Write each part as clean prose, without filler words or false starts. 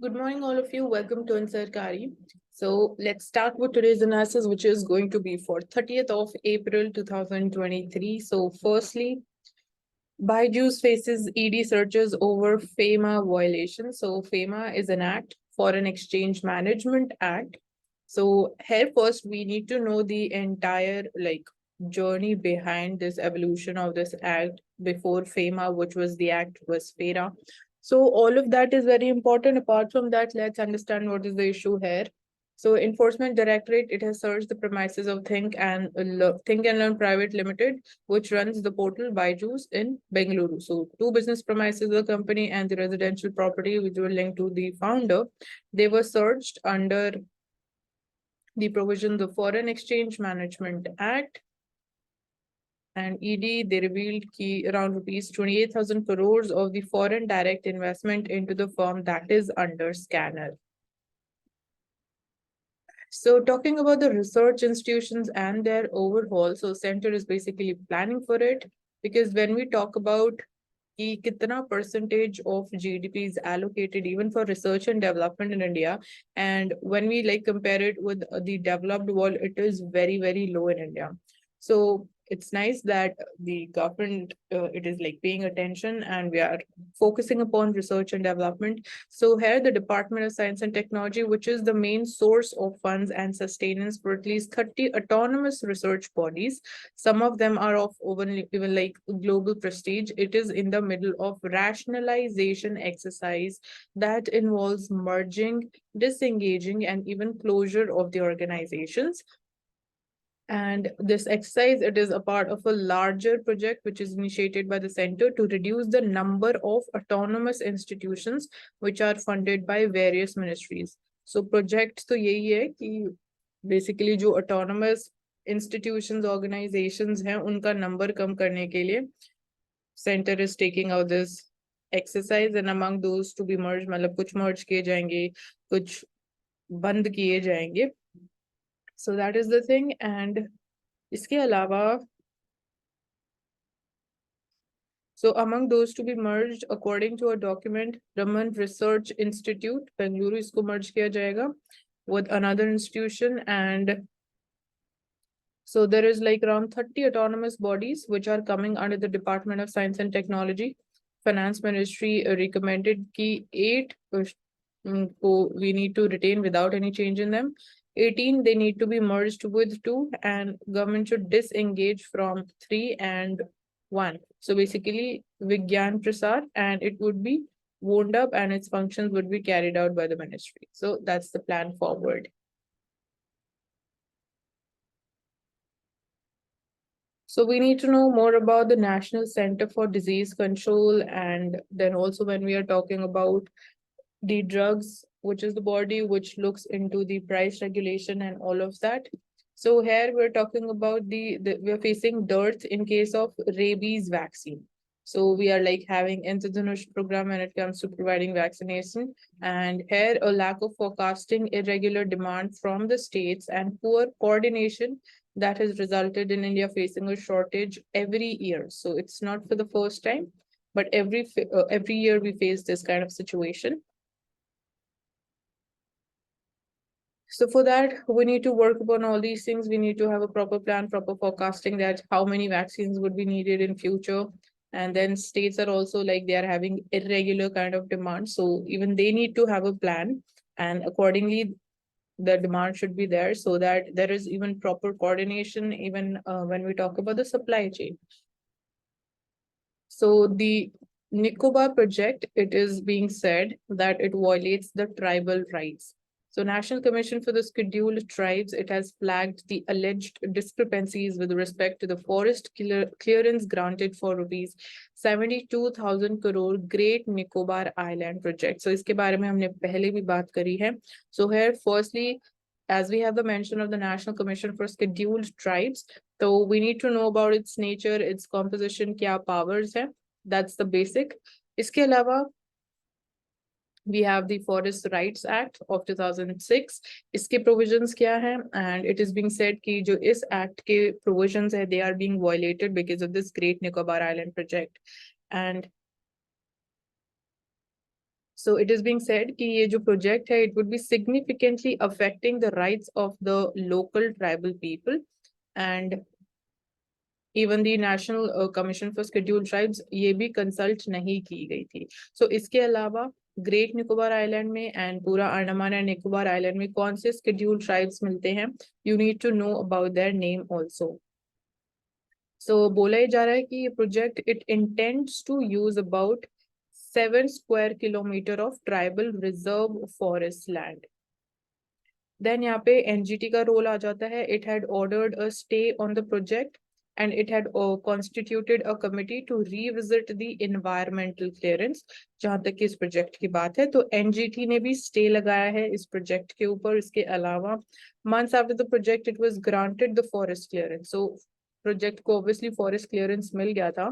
Good morning, all of you. Welcome to Insert Kari. So let's start with today's analysis, which is going to be for 30th of April 2023. So firstly, Byju's faces ED searches over FEMA violation. So FEMA is an act, Foreign Exchange Management Act. So here first we need to know the entire journey behind this evolution of this act before FEMA, which was the act was FERA. So all of that is very important. Apart from that, let's understand what is the issue here. So Enforcement Directorate, it has searched the premises of Think and Learn Private Limited, which runs the portal Byju's in Bengaluru. So two business premises of the company and the residential property which were linked to the founder, they were searched under the provisions of Foreign Exchange Management Act. And ED, they revealed around rupees 28,000 crores of the foreign direct investment into the firm that is under scanner. So talking about the research institutions and their overhaul, so center is basically planning for it, because when we talk about kitna percentage of GDP is allocated even for research and development in India, and when we compare it with the developed world, it is very, very low in India. So it's nice that the government it is paying attention and we are focusing upon research and development. So here the Department of Science and Technology, which is the main source of funds and sustenance for at least 30 autonomous research bodies, some of them are of even global prestige. It is in the middle of rationalization exercise that involves merging, disengaging, and even closure of the organizations. And this exercise, it is a part of a larger project which is initiated by the center to reduce the number of autonomous institutions which are funded by various ministries. So project to यही है कि basically जो autonomous institutions, organizations हैं, उनका number कम करने के लिए center is taking out this exercise, and among those to be merged, मतलब कुछ merge किए जाएंगे, कुछ बंद किए जाएंगे. So that is the thing. And इसके अलावा, so among those to be merged, according to a document, Raman Research Institute, Bengaluru, इसको merge किया जाएगा with another institution. And so there is around 30 autonomous bodies which are coming under the Department of Science and Technology. Finance Ministry recommended ki 8 we need to retain without any change in them. 18 they need to be merged with 2, and government should disengage from 3 and 1. So basically Vigyan Prasad, and it would be wound up and its functions would be carried out by the ministry. So that's the plan forward. So we need to know more about the National Center for Disease Control, and then also when we are talking about the drugs, which is the body which looks into the price regulation and all of that. So here we're talking about we're facing dearth in case of rabies vaccine. So we are having Interdhanush program when it comes to providing vaccination. And here a lack of forecasting, irregular demand from the states, and poor coordination that has resulted in India facing a shortage every year. So it's not for the first time, but every year we face this kind of situation. So for that, we need to work upon all these things. We need to have a proper plan, proper forecasting that how many vaccines would be needed in future. And then states are also they are having irregular kind of demand. So even they need to have a plan, and accordingly, the demand should be there so that there is even proper coordination, even when we talk about the supply chain. So the Nicobar project, it is being said that it violates the tribal rights. So National Commission for the Scheduled Tribes, it has flagged the alleged discrepancies with respect to the forest clearance granted for rupees 72,000 crore Great Nicobar Island project. So इसके बारे में हमने पहले भी बात करी है. So here, firstly, as we have the mention of the National Commission for Scheduled Tribes, so we need to know about its nature, its composition, क्या powers है. That's the basic. इसके अलावा we have the Forest Rights Act of 2006. इसके provisions क्या हैं? And it is being said कि जो इस act के provisions है, they are being violated because of this Great Nicobar Island project. And So it is being said कि ये जो project है, it would be significantly affecting the rights of the local tribal people, and even the National Commission for Scheduled Tribes ये भी consult नहीं की गई थी. So इसके अलावा ग्रेट निकोबार आइलैंड में एंड पूरा अंडमान एंड निकोबार आइलैंड में कौन से scheduled tribes मिलते हैं, you need to know about their name also. So बोला ही जा रहा है कि ये project it intends to use about 7 square kilometer of tribal reserve forest land. Then यहाँ पे NGT का रोल आ जाता है. It had ordered a stay on the project and it had constituted a committee to revisit the environmental clearance. जहां तक कि इस project की बात है तो NGT ने भी स्टे लगाया है इस प्रोजेक्ट के ऊपर. इसके अलावा months after the project it was granted the forest clearance. So project को ऑब्वियसली फॉरेस्ट क्लियरेंस मिल गया था.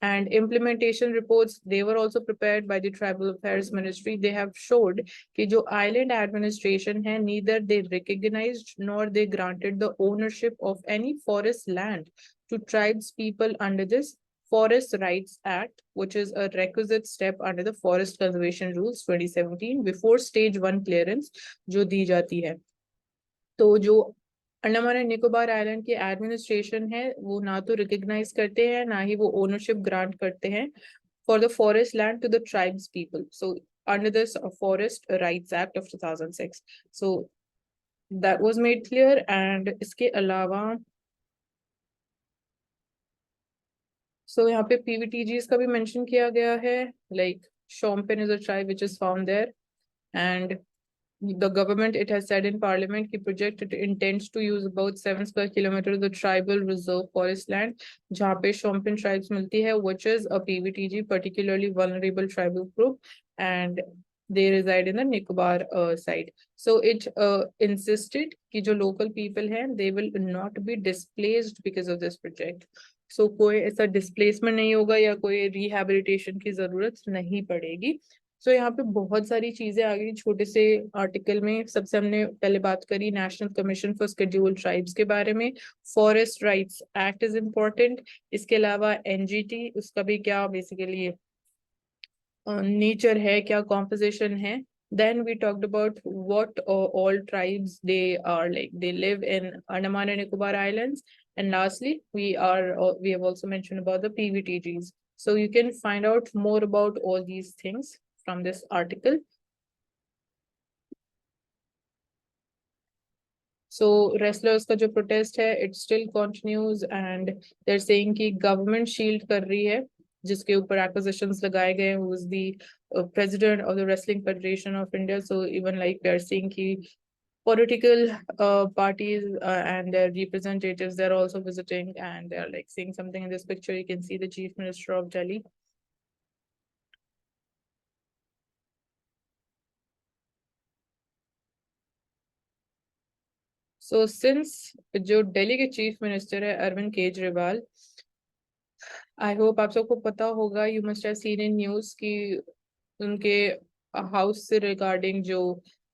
And implementation reports they were also prepared by the tribal affairs ministry. They have showed कि जो आइलैंड एडमिनिस्ट्रेशन है neither they recognized nor they granted the ownership of any forest land to tribes people under this Forest Rights Act, which is a requisite step under the Forest Conservation Rules 2017 before stage 1 clearance जो दी जाती है. तो जो Andaman and Nicobar island की administration है वो ना तो रिकॉग्नाइज करते हैं ना ही वो ओनरशिप ग्रांट करते हैं for the forest land to the tribes people. So under this forest rights act of 2006. So that was made clear. And इसके अलावा यहाँ पे पीवीटीजीज का भी मेंशन किया गया है. Like Shompen is a tribe which is found there, and the government, it has said in parliament ki project it intends to use about 7 square kilometers of the tribal reserve forest land jahan pe Shompen tribes milti hai, which is a PVTG particularly vulnerable tribal group, and they reside in the Nicobar side. So it insisted ki jo local people hain they will not be displaced because of this project. So कोई ऐसा displacement नहीं होगा या कोई rehabilitation की जरूरत नहीं पड़ेगी. सो यहाँ पे बहुत सारी चीजें आ गई छोटे से आर्टिकल में. सबसे हमने पहले बात करी national commission for scheduled tribes के बारे में. Forest rights act is important. इसके अलावा एनजीटी उसका भी क्या बेसिकली नेचर है, क्या कॉम्पोजिशन है. Then we talked about what all tribes they are like. They live in Andaman and Nicobar Islands. And lastly, we have also mentioned about the PVTGs. So you can find out more about all these things from this article. So wrestlers का जो protest है, it still continues and they're saying कि government shield कर रही है जिसके ऊपर acquisitions लगाए गए. Who is the president of the Wrestling Federation of India. So even like we are seeing कि political parties and their representatives, they're also visiting and they're like seeing something in this picture. You can see the Chief Minister of Delhi. So since जो दिल्ली के chief minister है Arvind Kejriwal, I hope आप सबको पता होगा, you must have seen in news कि उनके house से रिगार्डिंग जो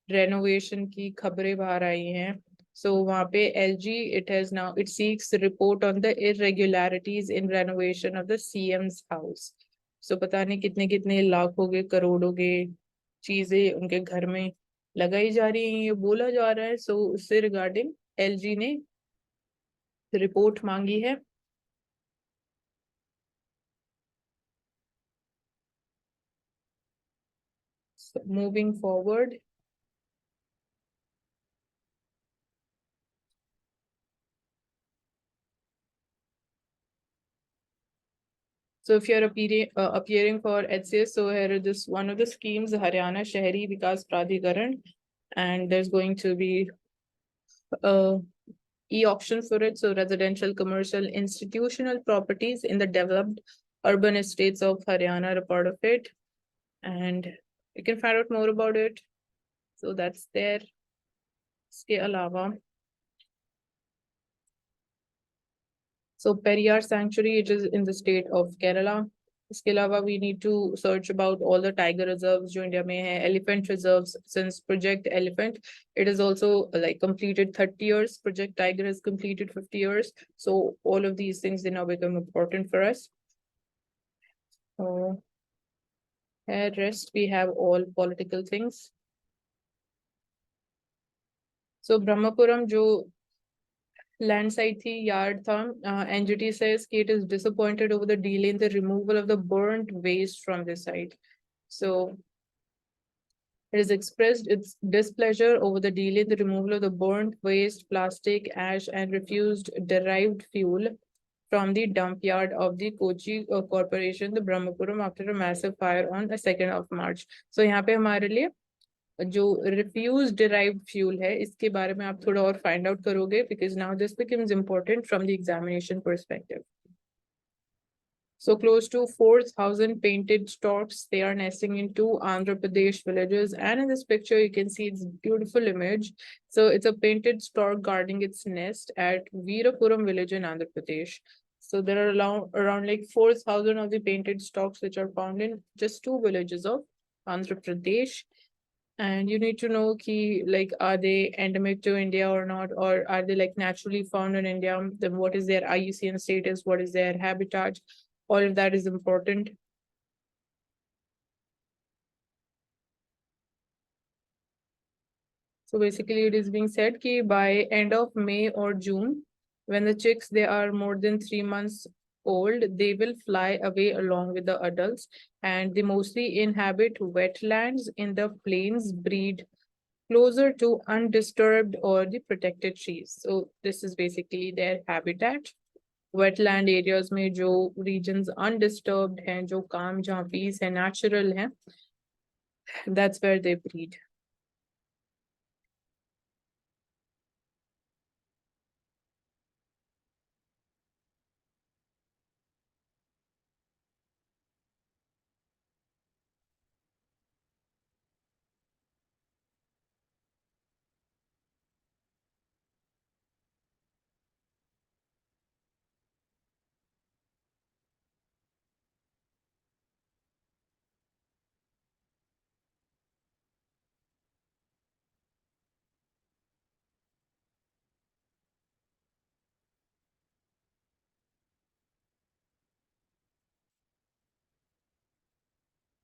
रेनोवेशन की खबरें बाहर आई हैं. सो वहाँ पे LG it has now it seeks report on the irregularities in renovation of the CM's house. So पता नहीं कितने कितने लाखों के करोड़ों के चीजें उनके घर में लगाई जा रही हैं, ये बोला जा रहा है. सो उससे रिगार्डिंग एलजी ने रिपोर्ट मांगी है. So moving forward, so if you're appearing for HCS, so here is this one of the schemes, Haryana Shahri Vikas Pradhikaran, and there's going to be e-auction for it. So residential, commercial, institutional properties in the developed urban estates of Haryana are a part of it, and you can find out more about it. So that's there. इसके अलावा So Periyar Sanctuary, it is in the state of Kerala. इसके अलावा we need to search about all the tiger reserves जो India में है. Elephant reserves, since Project Elephant, it is also like completed 30 years. Project Tiger has completed 50 years. So all of these things, they now become important for us. Rest we have all political things. So Brahmapuram जो landslide थी yard था, NGT says कि it is disappointed over the delay in the removal of the burnt waste from the site. So it has expressed its displeasure over the delay in the removal of the burnt waste, plastic, ash, and refused derived fuel from the dump yard of the Kochi Corporation, the Brahmapuram, after a massive fire on the 2nd of March. So यहाँ पे हमारे लिए जो refused derived fuel है इसके बारे में आप थोड़ा और find out करोगे, because now this becomes important from the examination perspective. So close to 4,000 painted storks, they are nesting in two Andhra Pradesh villages. And in this picture, you can see it's a beautiful image. So it's a painted stork guarding its nest at Veerapuram village in Andhra Pradesh. So there are around like 4,000 of the painted storks which are found in just two villages of Andhra Pradesh. And you need to know ki, like, are they endemic to India or not, or are they like naturally found in India? Then what is their IUCN status? What is their habitat? All of that is important. So basically it is being said ki by end of May or June, when the chicks, they are more than 3 months old, they will fly away along with the adults, and they mostly inhabit wetlands in the plains, breed closer to undisturbed or the protected trees. So this is basically their habitat. Wetland areas में जो regions undisturbed हैं, जो calm, जहाँ peace है, natural है, that's where they breed.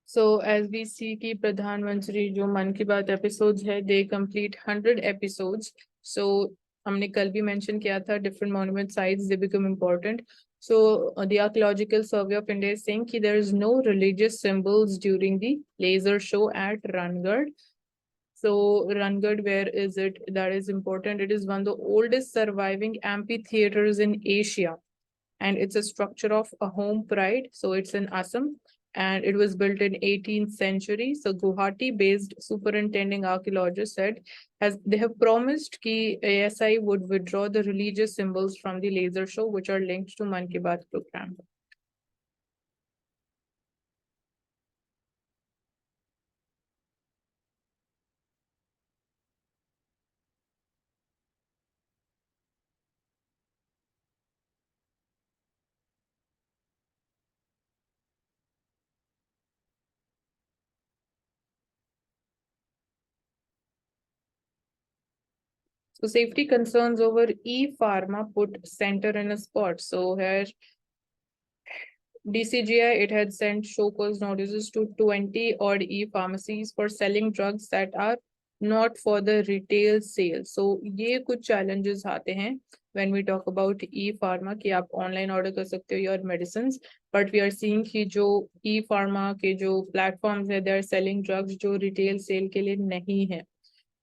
So as we see कि प्रधानमंत्री जो मन की बात episodes है, they complete 100 episodes. So हमने कल भी mention किया था different monument sites, they become important. So the Archaeological Survey of India is saying कि there is no religious symbols during the laser show at Rangarh. So Rangarh, where is it? That is important. It is one of the oldest surviving amphitheaters in Asia, and it's a structure of a home pride. So it's in Assam, and it was built in 18th century. So Guwahati-based superintending archaeologist said they have promised कि ASI would withdraw the religious symbols from the laser show, which are linked to Man Ki Baat program. So safety concerns over e-pharma put center in a spot. So here DCGI, it had sent show cause notices to 20 odd e-pharmacies for selling drugs that are not for the retail sale. So ये कुछ challenges आते हैं when we talk about e-pharma कि आप online order कर सकते हो your medicines, but we are seeing कि जो e-pharma के जो platforms है, they are selling drugs जो retail sale के लिए नहीं है.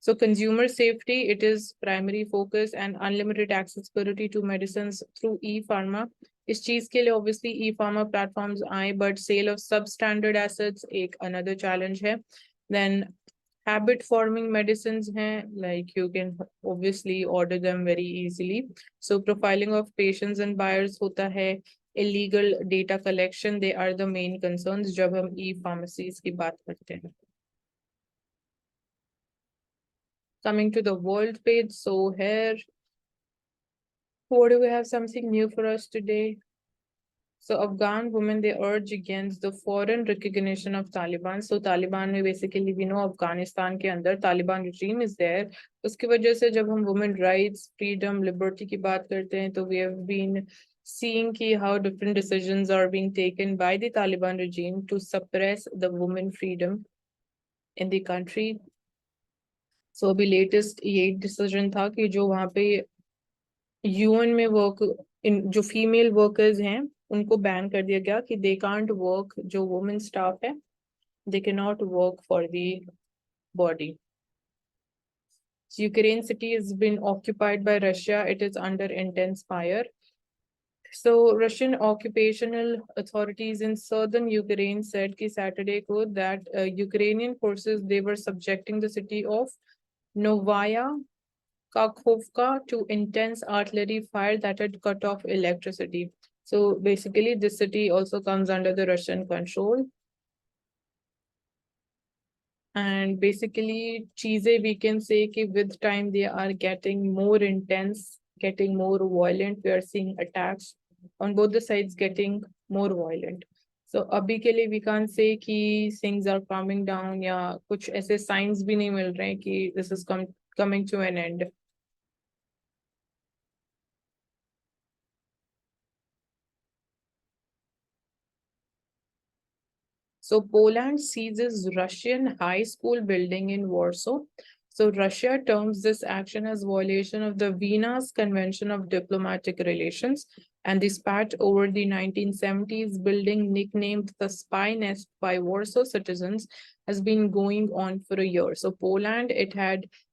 So consumer safety, it is primary focus, and unlimited accessibility to medicines through e-pharma. इस चीज के लिए obviously e-pharma platforms आए, but sale of substandard assets एक another challenge है. Then habit forming medicines हैं, like you can obviously order them very easily. So profiling of patients and buyers होता है, illegal data collection, they are the main concerns जब हम e-pharmacies की बात करते हैं. Coming to the world page, so here, what do we have something new for us today? So Afghan women, they urge against the foreign recognition of Taliban. So Taliban में basically we know Afghanistan के अंदर Taliban regime is there. उसकी वजह से जब हम women rights, freedom, liberty की बात करते हैं, तो we have been seeing how different decisions are being taken by the Taliban regime to suppress the women freedom in the country. So अभी लेटेस्ट ये डिसीजन था कि जो वहाँ पे यूएन में वर्क इन जो फीमेल वर्कर्स हैं उनको बैन कर दिया गया कि दे कांट वर्क, जो वुमेन स्टाफ है they cannot work for the body. Ukraine city has been occupied by Russia. It is under intense fire. So Russian occupational authorities in southern Ukraine said ki Saturday ko that Ukrainian forces, they were subjecting the city of Novaya Kakhovka to intense artillery fire that had cut off electricity. So basically this city also comes under the Russian control. And basically cheeses, we can say कि with time they are getting more intense, getting more violent. We are seeing attacks on both the sides getting more violent. So अभी के लिए we can't say कि things are calming down या कुछ ऐसे signs भी नहीं मिल रहे हैं कि this is coming to an end. So Poland seizes Russian high school building in Warsaw. So Russia terms this action as violation of the Vienna's Convention of Diplomatic Relations, and the spat over the 1970s building nicknamed the Spy Nest by Warsaw citizens has been going on for a year. So Poland, it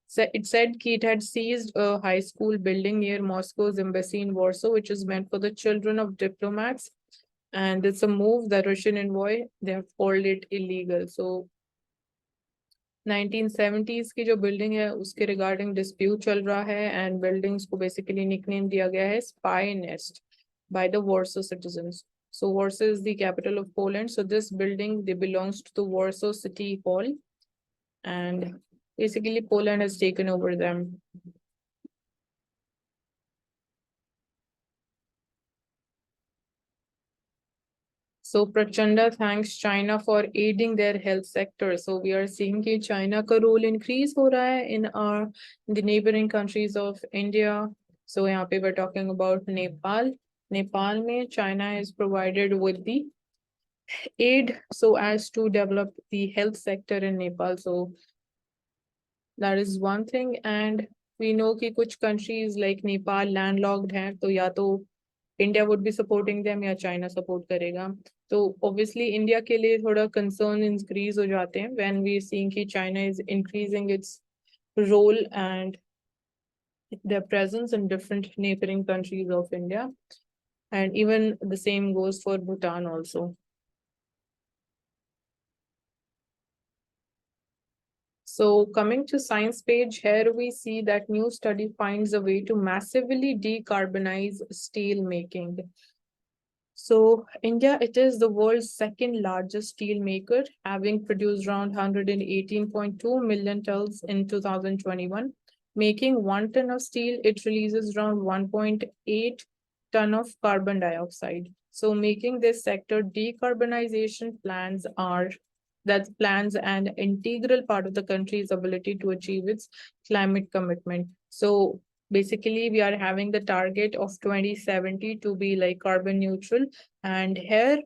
said it had seized a high school building near Moscow's embassy in Warsaw, which is meant for the children of diplomats, and it's a move that Russian envoy, they have called it illegal. So 1970s की जो building है उसके regarding dispute चल रहा है and buildings को basically nickname दिया गया है spy nest by the Warsaw citizens. So Warsaw is the capital of Poland. So this building, they belongs to the Warsaw City Hall, and basically Poland has taken over them. So Prachanda thanks China for aiding their health sector. So we are seeing that China का role increase हो रहा है in the neighboring countries of India. So यहाँ पे we're talking about Nepal. Nepal में China is provided with the aid so as to develop the health sector in Nepal. So that is one thing. And we know कि कुछ countries like Nepal landlocked हैं, तो या तो India would be supporting them या China support करेगा. तो obviously India के लिए थोड़ा concern increase हो जाते हैं when we seeing कि China is increasing its role and their presence in different neighboring countries of India. And even the same goes for Bhutan also. So coming to science page, here we see that new study finds a way to massively decarbonize steel making. So India, it is the world's second largest steel maker, having produced around 118.2 million tons in 2021. Making 1 ton of steel, it releases around 1.8 ton of carbon dioxide. So making this sector decarbonization plans are plans an integral part of the country's ability to achieve its climate commitment. So basically we are having the target of 2070 to be like carbon neutral, and here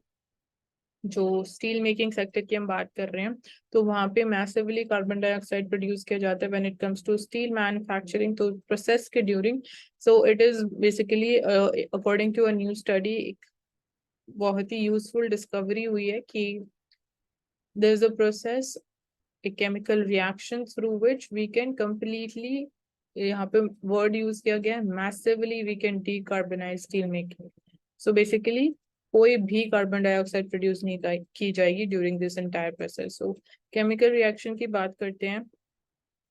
जो steel making sector की हम बात कर रहे हैं तो वहां पे मैसिवली कार्बन डाइऑक्साइड प्रोड्यूस किया जाता है when it comes to steel manufacturing, तो प्रोसेस के during. So it is basically according to a new study बहुत ही यूजफुल डिस्कवरी हुई है कि there is a process, a chemical reaction through which we can completely, यहाँ पे word use किया गया है, massively we can decarbonize steel making. So basically कोई भी कार्बन डाइऑक्साइड प्रोड्यूस नहीं की जाएगी during this entire process. So chemical reaction की बात करते हैं.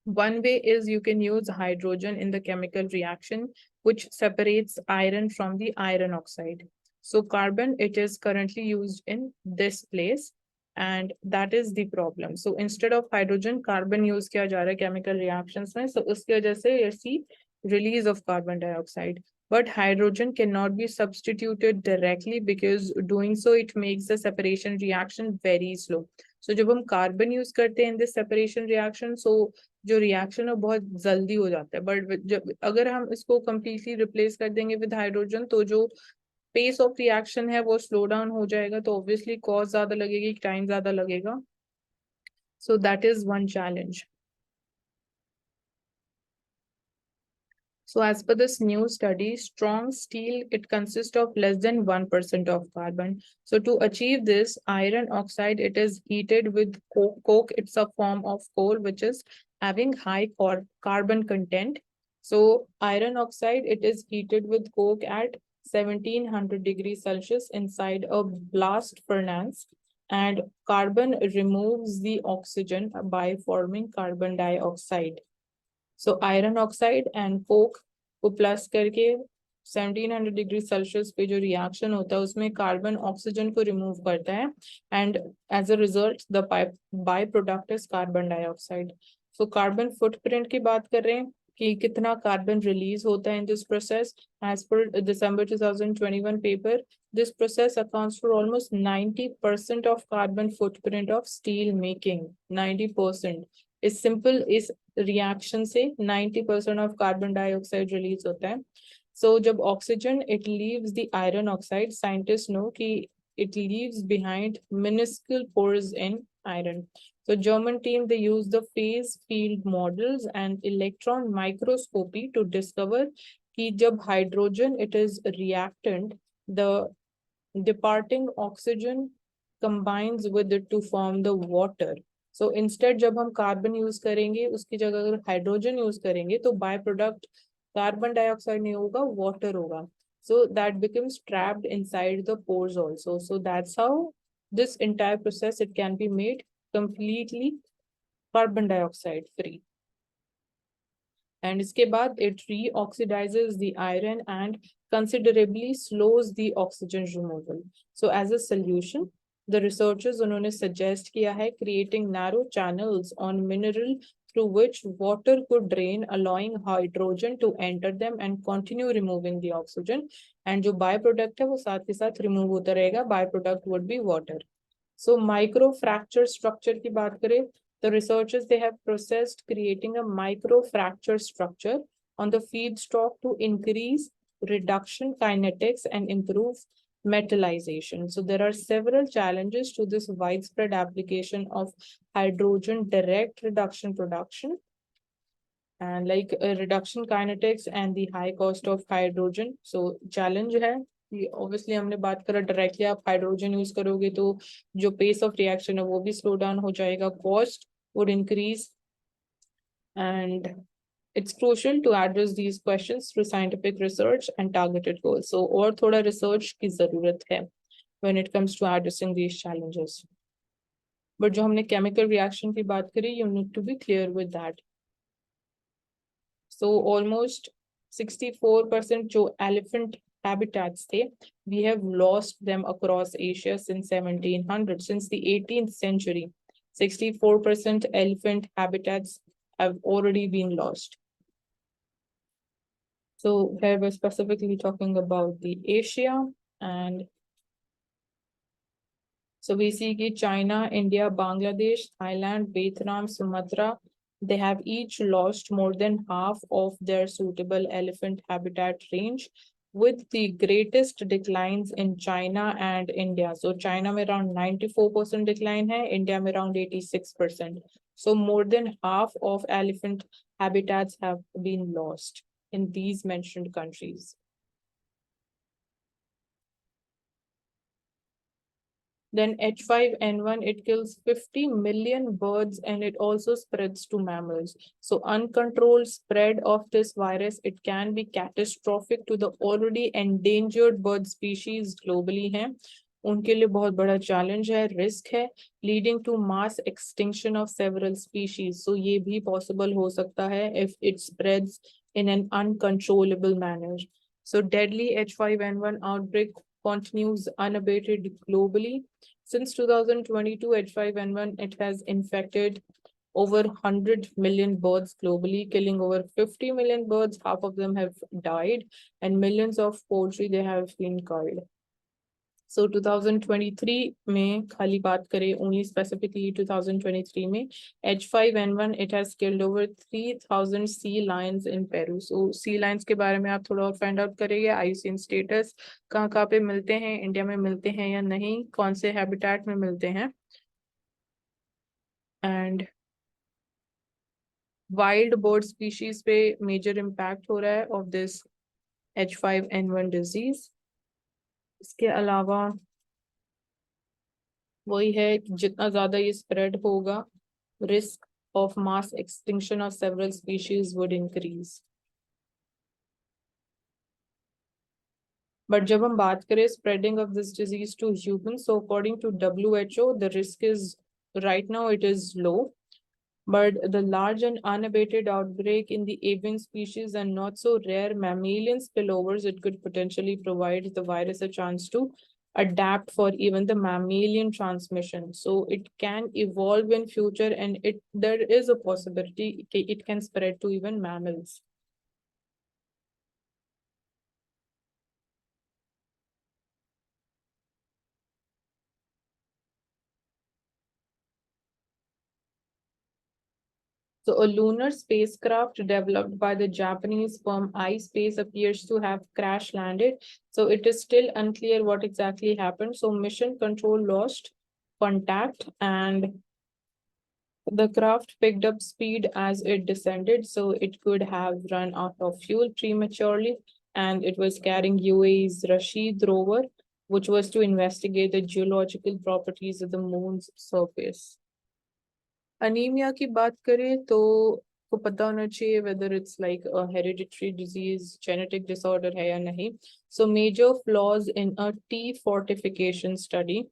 One way is you can use hydrogen in the chemical reaction, which separates iron from the iron oxide. So carbon, it is currently used in this place, and that is the problem. So instead of hydrogen, carbon use किया जा रहा है chemical reactions में. So उसकी वजह से you see release of carbon dioxide. But hydrogen cannot be substituted directly because doing so it makes the separation reaction very slow. So जब हम carbon use करते हैं in this separation reaction, so जो reaction है बहुत जल्दी हो जाता है. बट जब अगर हम इसको कम्प्लीटली रिप्लेस कर देंगे विद हाइड्रोजन, तो जो पेस ऑफ रिएक्शन है वो स्लो डाउन हो जाएगा, तो ऑब्वियसली कॉस्ट ज्यादा लगेगी, टाइम ज्यादा लगेगा. So that is one challenge. So as per this new study, strong steel, it consists of less than 1% of carbon. So to achieve this, iron oxide, it is heated with coke. Coke, it's a form of coal, which is having high carbon content. So iron oxide, it is heated with coke at 1700 degrees Celsius inside a blast furnace. And carbon removes the oxygen by forming carbon dioxide. So iron oxide and Coke को plus करके 1700 degree Celsius पे जो reaction होता है उसमें carbon oxygen को remove करता है, and as a result the by product is carbon dioxide. So carbon footprint की बात कर रहे हैं कि कितना कार्बन रिलीज होता है in this process. As per December 2021 paper, this process accounts for almost 90% of carbon footprint of steel making. 90% is simple, is reaction से 90% ऑफ कार्बन डाइऑक्साइड रिलीज होता है. सो जब oxygen it leaves the iron oxide, scientist know कि it leaves behind minuscule pores in iron. So German team, they use the phase field models and electron microscopy to discover कि जब hydrogen it is reactant, the departing oxygen combines with it to form the water. So instead जब हम carbon use करेंगे उसकी जगह अगर hydrogen use करेंगे तो बाय प्रोडक्ट कार्बन डाइऑक्साइड नहीं होगा, वाटर होगा. So that becomes trapped inside the pores also. So that's how this entire process it can be made completely carbon dioxide free. And इसके बाद it reoxidizes the iron and considerably slows the oxygen removal. So as a solution, the researchers उन्होंने suggest किया है creating narrow channels on mineral through which water could drain, allowing hydrogen to enter them and continue removing the oxygen. And जो byproduct है वो साथ के साथ remove होता रहेगा. Byproduct would be water. So microfracture structure की बात करें, the researchers they have processed creating a microfracture structure on the feedstock to increase reduction kinetics and improve metallization. So there are several challenges to this widespread application of hydrogen direct reduction production, and like reduction kinetics and the high cost of hydrogen. So challenge है कि obviously हमने बात करा directly आप hydrogen use करोगे तो जो pace of reaction है वो भी slow down हो जाएगा, cost would increase, and it's crucial to address these questions through scientific research and targeted goals. So और थोड़ा research की जरूरत है when it comes to addressing these challenges. But जो हमने chemical reaction की बात करी, you need to be clear with that. So almost 64% जो elephant habitats थे, we have lost them across Asia since 1700, since the 18th century. 64% elephant habitats have already been lost. So here we're specifically talking about the Asia, and so we see कि China, India, Bangladesh, Thailand, Vietnam, Sumatra, they have each lost more than half of their suitable elephant habitat range, with the greatest declines in China and India. So China में around 94% decline है, India में around 86%. So more than half of elephant habitats have been lost in these mentioned countries. Then H5N1, it kills 50 million birds and it also spreads to mammals. So uncontrolled spread of this virus, it can be catastrophic to the already endangered bird species globally है. उनके लिए बहुत बड़ा challenge है, risk है, leading to mass extinction of several species. So ये भी possible हो सकता है if it spreads in an uncontrollable manner. So deadly H5N1 outbreak continues unabated globally. Since 2022, H5N1, it has infected over 100 million birds globally, killing over 50 million birds. Half of them have died, and millions of poultry they have been killed. So 2023 में खाली बात करें only specifically 2023 में H5N1 it has killed over 3,000 sea lions in Peru. So sea lions के बारे में आप थोड़ा और find out करेंगे IUCN status कहाँ पे मिलते हैं, इंडिया में मिलते हैं या नहीं, कौन से habitat में मिलते हैं, and wild bird species पे major impact हो रहा है of this H5N1 disease. इसके अलावा वही है कि जितना ज्यादा ये स्प्रेड होगा risk of mass extinction of several species would increase. But जब हम बात करें spreading of this disease to humans, so according to WHO, the risk is right now it is low. But the large and unabated outbreak in the avian species and not so rare mammalian spillovers, it could potentially provide the virus a chance to adapt for even the mammalian transmission. So it can evolve in future, and there is a possibility it can spread to even mammals. So a lunar spacecraft developed by the Japanese firm iSpace appears to have crash landed. So it is still unclear what exactly happened. So mission control lost contact and the craft picked up speed as it descended. So it could have run out of fuel prematurely, and it was carrying UAE's Rashid rover, which was to investigate the geological properties of the moon's surface. Anaemia की बात करें तो को पता होना चाहिए whether it's like a hereditary disease, genetic disorder है या नहीं. So major flaws in a T fortification study.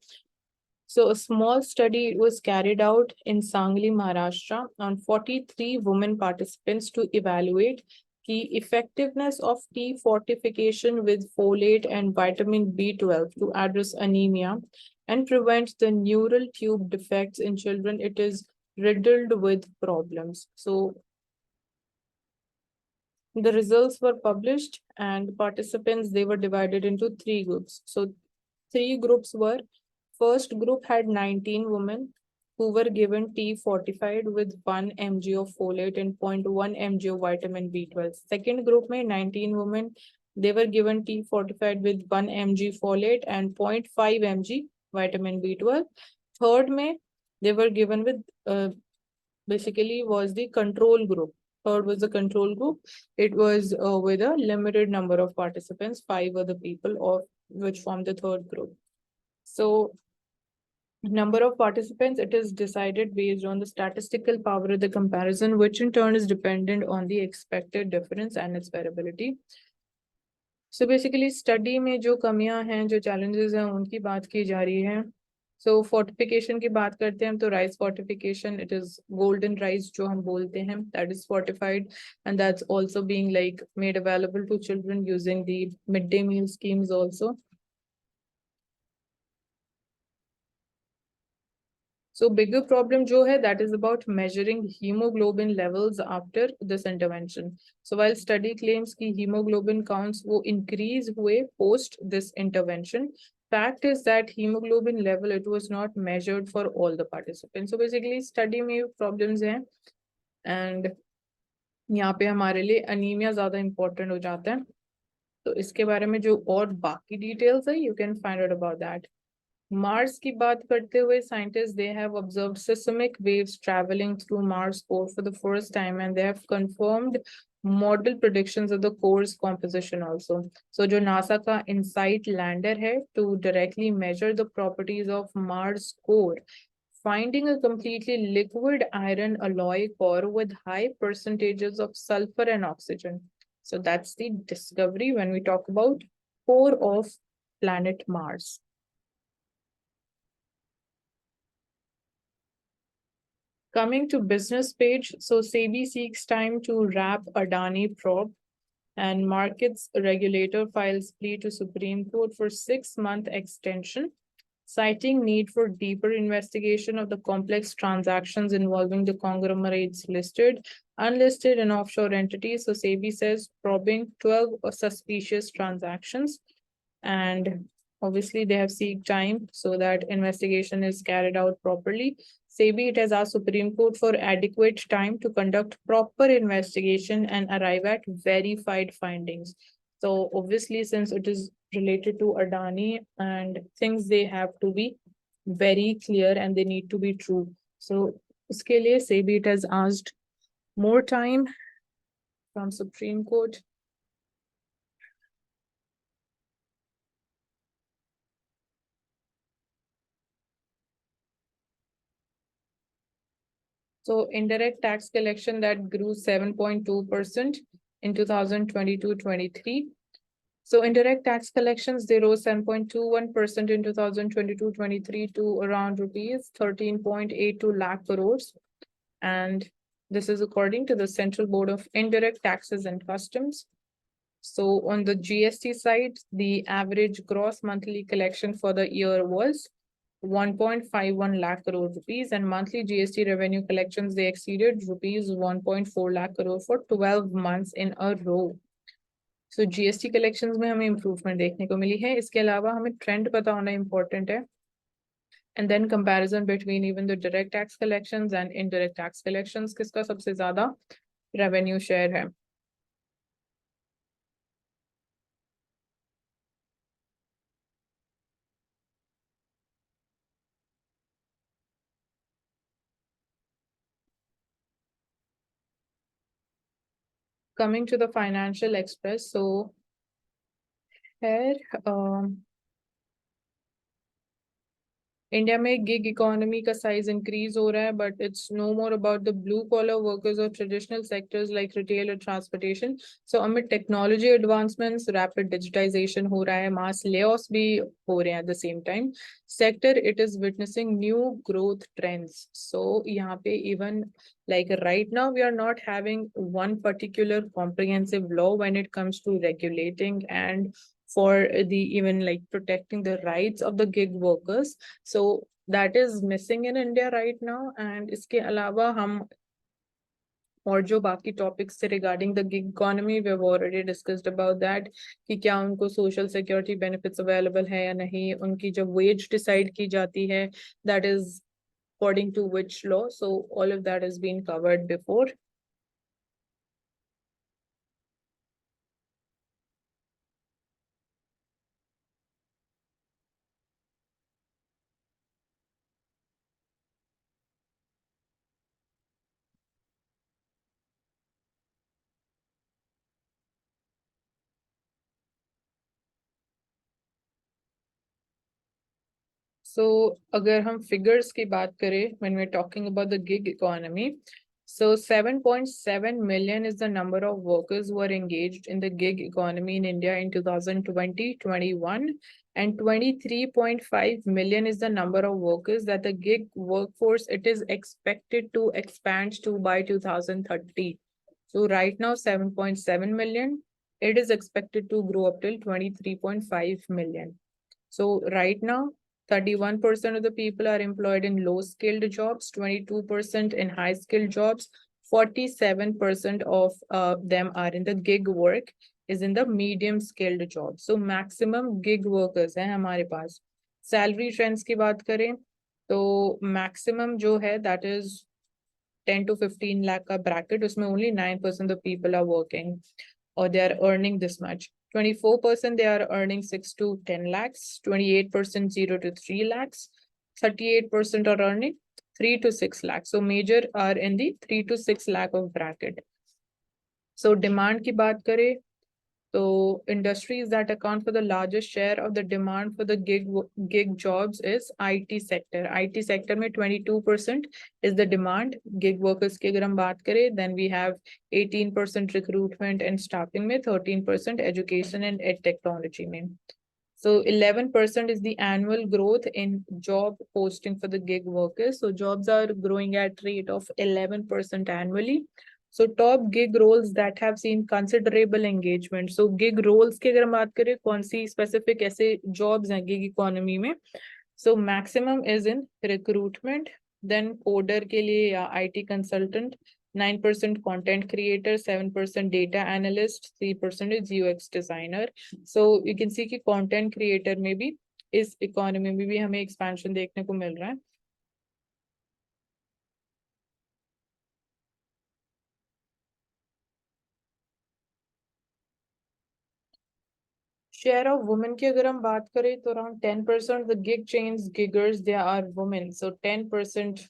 So a small study was carried out in Sangli, Maharashtra on 43 women participants to evaluate the effectiveness of T fortification with folate and vitamin B12 to address anemia and prevent the neural tube defects in children. It is riddled with problems. So the results were published, and participants, they were divided into 3 groups. So 3 groups were, first group had 19 women who were given T fortified with 1 mg of folate and 0.1 mg of vitamin B12. Second group में 19 women, they were given T fortified with 1 mg folate and 0.5 mg vitamin B12. Third में they were given with basically was the control group. Third was the control group. It was with a limited number of participants, 5 other people of which formed the third group. So number of participants, it is decided based on the statistical power of the comparison, which in turn is dependent on the expected difference and its variability. So basically study में जो कमियां हैं, जो challenges हैं, उनकी बात की जा रही है. So fortification की बात करते हैं तो rice fortification, it is golden rice जो हम बोलते हैं, that is fortified, and that's also being like made available to children using the midday meal schemes also. So bigger problem जो है, that is about measuring hemoglobin levels after this intervention. So while study claims कि hemoglobin counts वो increase हुए post this intervention, fact is that hemoglobin level, it was not measured for all the participants. So basically study में problems हैं, and यहाँ पे हमारे लिए anemia ज़्यादा important हो जाता है. तो इसके बारे में जो और बाकी details है, you can find out about that. Mars की बात करते हुए scientists, they have observed seismic waves traveling through Mars core for the first time, and they have confirmed model predictions of the core's composition also. So जो NASA का InSight lander है to directly measure the properties of Mars core, finding a completely liquid iron alloy core with high percentages of sulfur and oxygen. So that's the discovery when we talk about core of planet Mars. Coming to business page, so SEBI seeks time to wrap Adani probe, and markets regulator files plea to Supreme Court for 6-month extension, citing need for deeper investigation of the complex transactions involving the conglomerates listed, unlisted, and offshore entities. So SEBI says probing 12 suspicious transactions, and Obviously, they have seek time so that investigation is carried out properly. SEBI, it has asked Supreme Court for adequate time to conduct proper investigation and arrive at verified findings. So obviously, since it is related to Adani and things, they have to be very clear and they need to be true. So uske liye SEBI, it has asked more time from Supreme Court. So indirect tax collection that grew 7.2% in 2022-23. So indirect tax collections, they rose 7.21% in 2022-23 to around rupees 13.82 lakh crores. And this is according to the Central Board of Indirect Taxes and Customs. So on the GST side, the average gross monthly collection for the year was 1.51 lakh crore rupees, and monthly GST revenue collections, they exceeded rupees 1.4 lakh crore for 12 months in a row. So GST collections में हमें improvement देखने को मिली है. इसके अलावा हमें trend पता होना important है. And then comparison between even the direct tax collections and indirect tax collections, किसका सबसे ज़्यादा revenue share है. Coming to the Financial Express, so here India में गिग इकोनॉमी का साइज इंक्रीज हो रहा है, but it's no more about the blue collar workers और ट्रेडिशनल सेक्टर्स लाइक रिटेल और transportation. So amid technology advancements, rapid digitisation हो रहा है, मास लेऑफ्स भी हो रहे हैं at the same time. Sector it is witnessing new growth trends. So यहाँ पे even like right now we are not having one particular comprehensive law when it comes to regulating and for the even like protecting the rights of the gig workers. So that is missing in India right now. And इसके अलावा हम और जो बाकी topics थे regarding the gig economy, we have already discussed about that कि क्या उनको सोशल सिक्योरिटी बेनिफिट्स अवेलेबल है या नहीं, उनकी जब वेज डिसाइड की जाती है that is according to which law. So all of that has been covered before. So अगर हम figures की बात करें when we're talking about the gig economy, so 7.7 million is the number of workers who are engaged in the gig economy in India in 2020-21, and 23.5 million is the number of workers that the gig workforce it is expected to expand to by 2030. So right now 7.7 million, it is expected to grow up till 23.5 million. So right now 31% of the people are employed in low-skilled jobs, 22% in high-skilled jobs, 47% of them are in the gig work, is in the medium-skilled jobs. So maximum gig workers हैं हमारे पास. Salary trends की बात करें तो maximum जो है that is 10 to 15 lakh का bracket, उसमें only 9% of people are working or they are earning this much. 24% they are earning 6 to 10 lakhs, 28% 0 to 3 lakhs, 38% are earning 3 to 6 lakhs. So major are in the 3 to 6 lakh of bracket. So demand की बात करें तो industries that account for the largest share of the demand for the gig jobs is IT sector. IT sector में 22% is the demand. Gig workers की अगर हम बात करें, then we have 18% recruitment and staffing में, 13% education and ed technology में. So 11% is the annual growth in job posting for the gig workers. So jobs are growing at rate of 11% annually. So top gig roles that have seen considerable engagement. So gig roles की अगर हम बात करें कौन सी specific ऐसे jobs हैं gig economy में. So maximum is in recruitment, then coder के लिए या IT consultant, 9% content creator, 7% data analyst, 3% is UX designer. So you can see कि content creator में भी इस इकोनॉमी में भी हमें एक्सपेंशन देखने को मिल रहा है। शेयर ऑफ वुमेन की अगर हम बात करें तो around 10% the gig chains giggers they are women, so 10%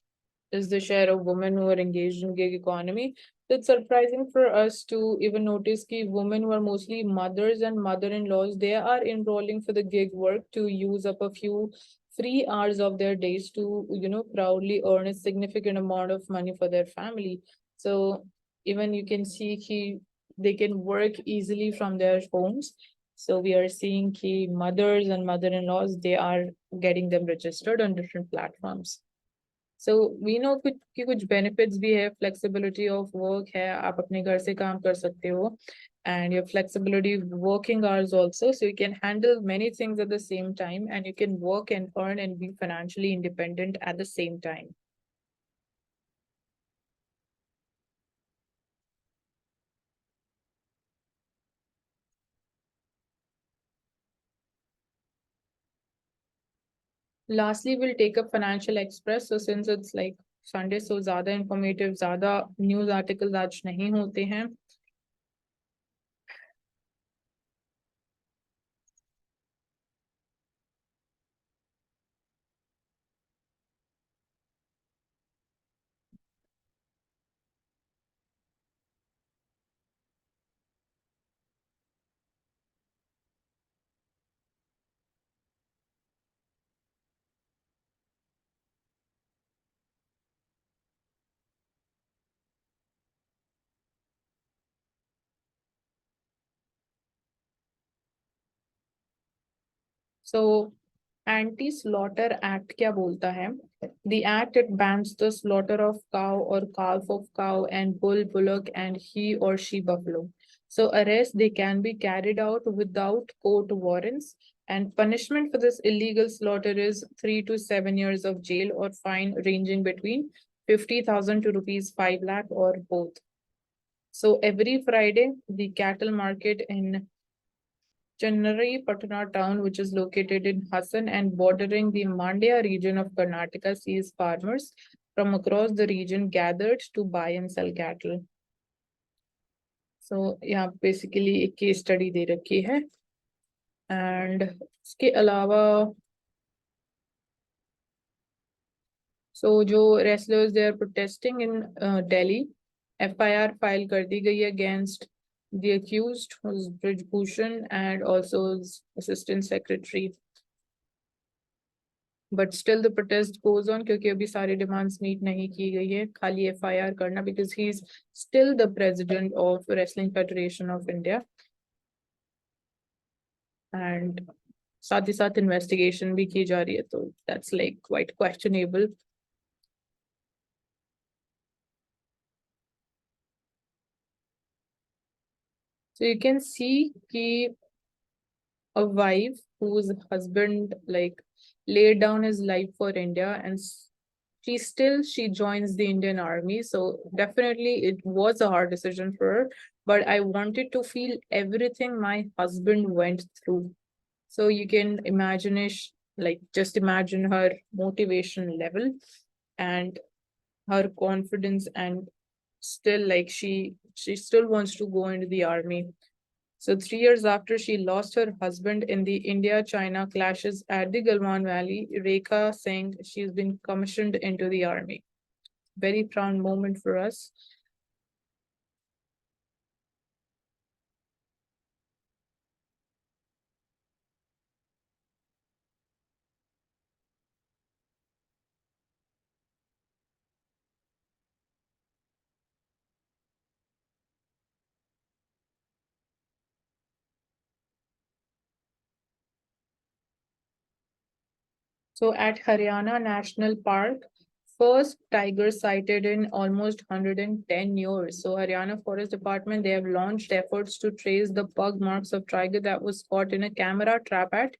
is the share of women who are engaged in gig economy. So it's surprising for us to even notice that women who are mostly mothers and mother-in-laws, they are enrolling for the gig work to use up a few free hours of their days to, proudly earn a significant amount of money for their family. So even you can see they can work easily from their homes. So we are seeing key mothers and mother-in-laws, they are getting them registered on different platforms. So we know कि कुछ benefits भी है, flexibility of work है, आप अपने घर से काम कर सकते हो, and your flexibility working hours also, so you can handle many things at the same time, and you can work and earn and be financially independent at the same time. Lastly, we'll take up Financial Express. So since it's like Sunday, so ज़्यादा informative, ज़्यादा news articles आज नहीं होते हैं. So Anti-Slaughter Act क्या बोलता है? The act, it bans the slaughter of cow or calf of cow and bull, bullock, and he or she buffalo. So arrests, they can be carried out without court warrants, and punishment for this illegal slaughter is 3 to 7 years of jail or fine ranging between 50,000 to rupees 5 lakh or both. So every Friday, the cattle market in Chennai Patna town, which is located in Hassan and bordering the Mandya region of Karnataka, sees farmers from across the region gathered to buy and sell cattle. So यहाँ basically एक case study दे रखी है, and इसके अलावा so जो wrestlers, they are protesting in Delhi, FIR file कर दी गई है against the accused, who's Brij Bhushan, and also his assistant secretary. But still the protest goes on क्योंकि अभी सारी demands meet नहीं की गई है, खाली FIR करना, because he is still the president of Wrestling Federation of India, and साथ ही साथ investigation भी की जा रही है, तो that's like quite questionable. So you can see कि a wife whose husband like laid down his life for India, and she joins the Indian Army. So definitely it was a hard decision for her, but I wanted to feel everything my husband went through. So you can imagine it, like just imagine her motivation level and her confidence, and still like she still wants to go into the army. So 3 years after she lost her husband in the India-China clashes at the Galwan Valley, Rekha Singh, she's been commissioned into the army. Very proud moment for us. So at Haryana National Park, first tiger sighted in almost 110 years. So Haryana Forest Department, they have launched efforts to trace the pug marks of tiger that was caught in a camera trap at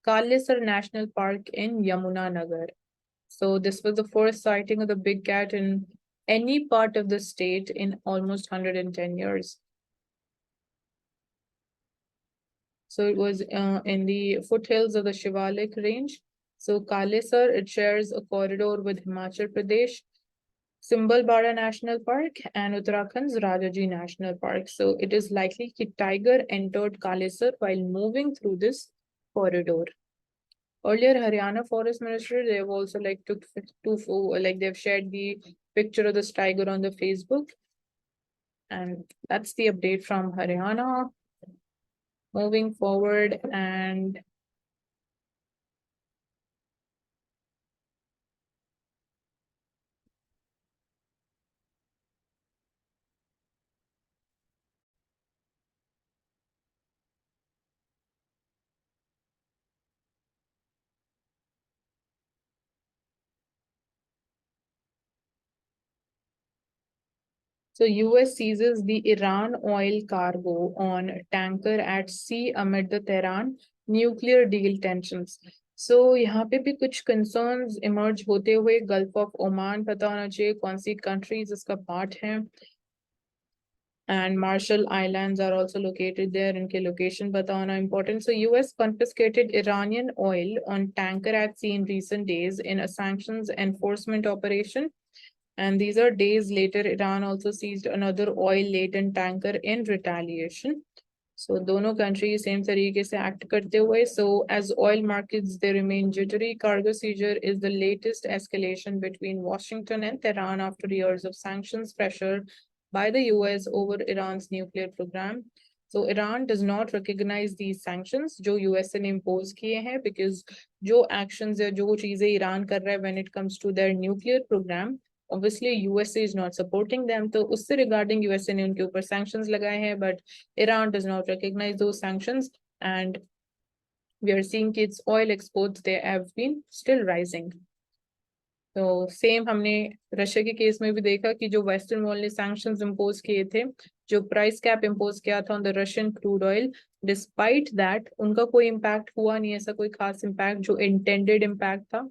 Kalisar National Park in Yamuna Nagar. So this was the first sighting of the big cat in any part of the state in almost 110 years. So it was in the foothills of the Shivalik range. So Kalesar, it shares a corridor with Himachal Pradesh, Simbalbara National Park, and Uttarakhand's Rajaji National Park. So it is likely that tiger entered Kalesar while moving through this corridor. Earlier, Haryana Forest Ministry, they've also like they've shared the picture of this tiger on the Facebook. And that's the update from Haryana. Moving forward, and so US seizes the Iran oil cargo on tanker at sea amid the Tehran nuclear deal tensions. So यहाँ पे भी कुछ concerns emerge होते हुए Gulf of Oman पता होना चाहिए कौन सी countries इसका part है, and Marshall Islands are also located there. इनके location पता होना important. So US confiscated Iranian oil on tanker at sea in recent days in a sanctions enforcement operation. And these are days later, Iran also seized another oil-laden tanker in retaliation. So दोनों countries same तरीके से act करते हुए. So as oil markets they remain jittery, cargo seizure is the latest escalation between Washington and Tehran after years of sanctions pressure by the US over Iran's nuclear program. So Iran does not recognize these sanctions जो US ने impose किए हैं, because जो actions या जो चीजें Iran कर रहा है when it comes to their nuclear program, obviously USA is not supporting them. तो उससे regarding USA ने उनके ऊपर sanctions लगाए हैं, but Iran does not recognize those sanctions, and we are seeing its oil exports, they have been still rising. तो same हमने Russia के केस में भी देखा कि जो वेस्टर्न वर्ल्ड ने सैंक्शंस इम्पोज किए थे, जो प्राइस कैप इम्पोज किया था on the Russian crude oil, despite that उनका कोई इम्पैक्ट हुआ नहीं, ऐसा कोई खास इम्पैक्ट जो इंटेंडेड इम्पैक्ट था.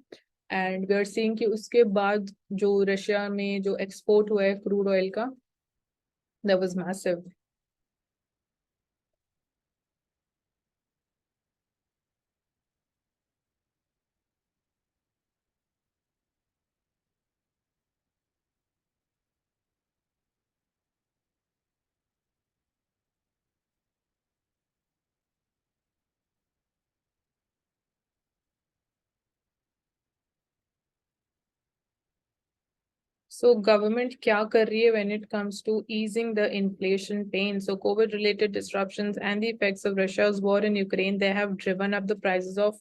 एंड वी आर सीइंग कि उसके बाद जो रशिया में जो एक्सपोर्ट हुआ है क्रूड ऑयल का, that was massive. So government क्या कर रही है when it comes to easing the inflation pain? So COVID related disruptions and the effects of Russia's war in Ukraine, they have driven up the prices of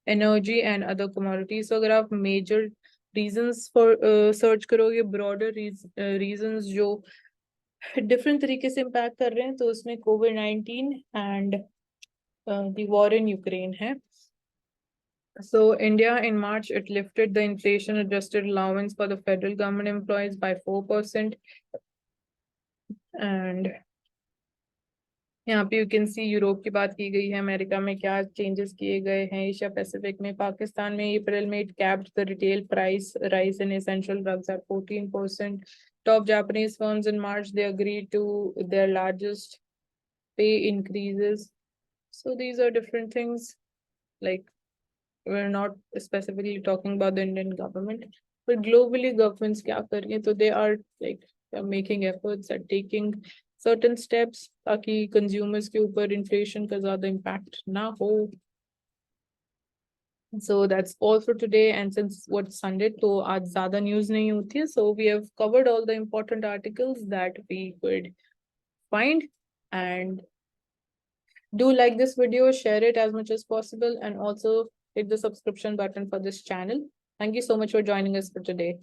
energy and other commodities. So अगर आप major reasons for search करोगे, broader reasons जो different तरीके से impact कर रहे हैं, तो उसमें COVID-19 and the war in Ukraine है. So India in March, it lifted the inflation adjusted allowance for the federal government employees by 4%. And यहाँ पे you can see यूरोप की बात की गई है, अमेरिका में क्या चेंजेस किए गए हैं, एशिया पैसिफिक में, पाकिस्तान में अप्रैल में it capped the retail price rise in essential drugs at 14%. Top Japanese firms in March, they agreed to their largest pay increases. So these are different things, like we're not specifically talking about the Indian government, but globally governments क्या कर रही हैं, तो they are like making efforts at taking certain steps ताकि consumers के ऊपर inflation का ज़्यादा impact ना हो. So that's all for today, and since what's Sunday, तो आज ज़्यादा news नहीं होती है, so we have covered all the important articles that we could find. And do like this video, share it as much as possible, and also hit the subscription button for this channel. Thank you so much for joining us for today.